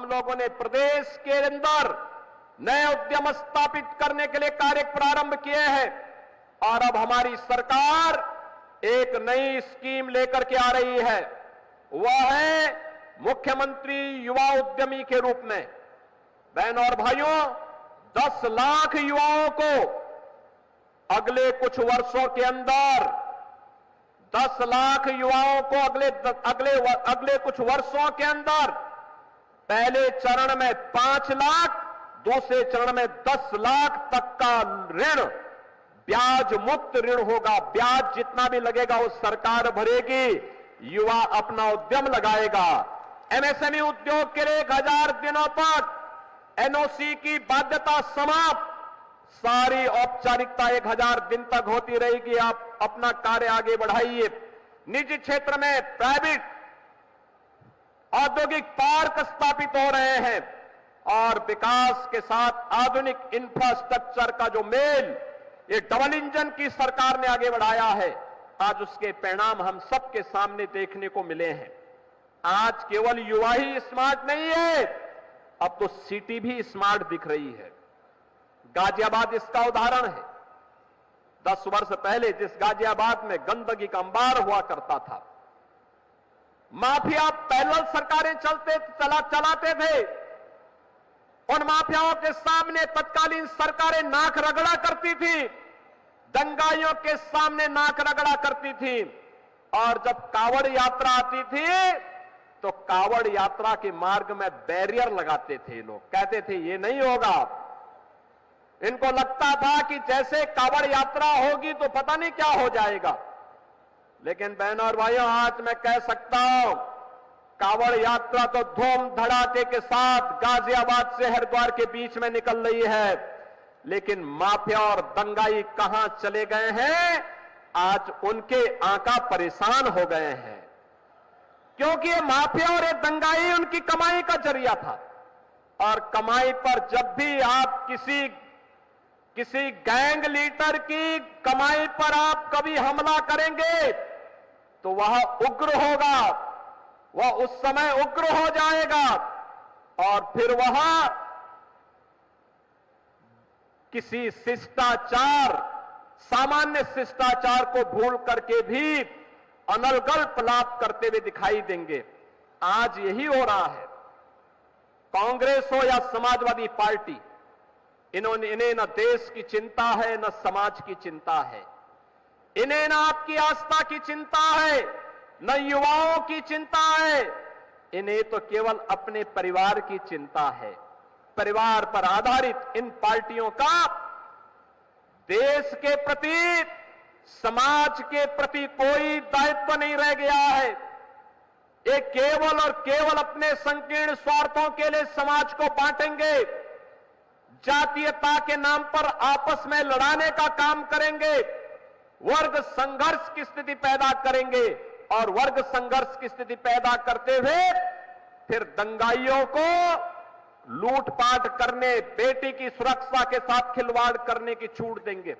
हम लोगों ने प्रदेश के अंदर नए उद्यम स्थापित करने के लिए कार्य प्रारंभ किए हैं और अब हमारी सरकार एक नई स्कीम लेकर के आ रही है। वह है मुख्यमंत्री युवा उद्यमी के रूप में। बहनों और भाइयों, 10 लाख युवाओं को अगले कुछ वर्षों के अंदर 10 लाख युवाओं को अगले कुछ वर्षों के अंदर पहले चरण में 5 लाख, दूसरे चरण में 10 लाख तक का ऋण, ब्याज मुक्त ऋण होगा। ब्याज जितना भी लगेगा वो सरकार भरेगी, युवा अपना उद्यम लगाएगा। एमएसएमई उद्योग के लिए 1000 दिनों तक एनओसी की बाध्यता समाप्त, सारी औपचारिकता 1000 दिन तक होती रहेगी। आप अपना कार्य आगे बढ़ाइए। निजी क्षेत्र में प्राइवेट औद्योगिक पार्क स्थापित हो रहे हैं और विकास के साथ आधुनिक इंफ्रास्ट्रक्चर का जो मेल ये डबल इंजन की सरकार ने आगे बढ़ाया है, आज उसके परिणाम हम सबके सामने देखने को मिले हैं। आज केवल युवा ही स्मार्ट नहीं है, अब तो सिटी भी स्मार्ट दिख रही है। गाजियाबाद इसका उदाहरण है। 10 वर्ष पहले जिस गाजियाबाद में गंदगी का अंबार हुआ करता था, माफिया पैरेलल सरकारें चलाते थे, उन माफियाओं के सामने तत्कालीन सरकारें नाक रगड़ा करती थी, दंगाइयों के सामने नाक रगड़ा करती थी। और जब कावड़ यात्रा आती थी तो कावड़ यात्रा के मार्ग में बैरियर लगाते थे लोग, कहते थे ये नहीं होगा। इनको लगता था कि जैसे कावड़ यात्रा होगी तो पता नहीं क्या हो जाएगा। लेकिन बहनों और भाइयों, आज मैं कह सकता हूं कावड़ यात्रा तो धूम धड़ाके के साथ गाजियाबाद से हरिद्वार के बीच में निकल रही है, लेकिन माफिया और दंगाई कहां चले गए हैं? आज उनके आंका परेशान हो गए हैं, क्योंकि ये माफिया और ये दंगाई उनकी कमाई का जरिया था। और कमाई पर जब भी आप किसी गैंग लीडर की कमाई पर आप कभी हमला करेंगे तो वह उग्र होगा, वह उस समय उग्र हो जाएगा और फिर वह किसी शिष्टाचार, सामान्य शिष्टाचार को भूल करके भी अनर्गल लाभ करते हुए दिखाई देंगे। आज यही हो रहा है। कांग्रेस हो या समाजवादी पार्टी, इन्हें न देश की चिंता है न समाज की चिंता है। इन्हें न आपकी आस्था की चिंता है न युवाओं की चिंता है। इन्हें तो केवल अपने परिवार की चिंता है। परिवार पर आधारित इन पार्टियों का देश के प्रति, समाज के प्रति कोई दायित्व नहीं रह गया है। ये केवल और केवल अपने संकीर्ण स्वार्थों के लिए समाज को बांटेंगे, जातीयता के नाम पर आपस में लड़ाने का काम करेंगे, वर्ग संघर्ष की स्थिति पैदा करेंगे और वर्ग संघर्ष की स्थिति पैदा करते हुए फिर दंगाइयों को लूटपाट करने, बेटी की सुरक्षा के साथ खिलवाड़ करने की छूट देंगे।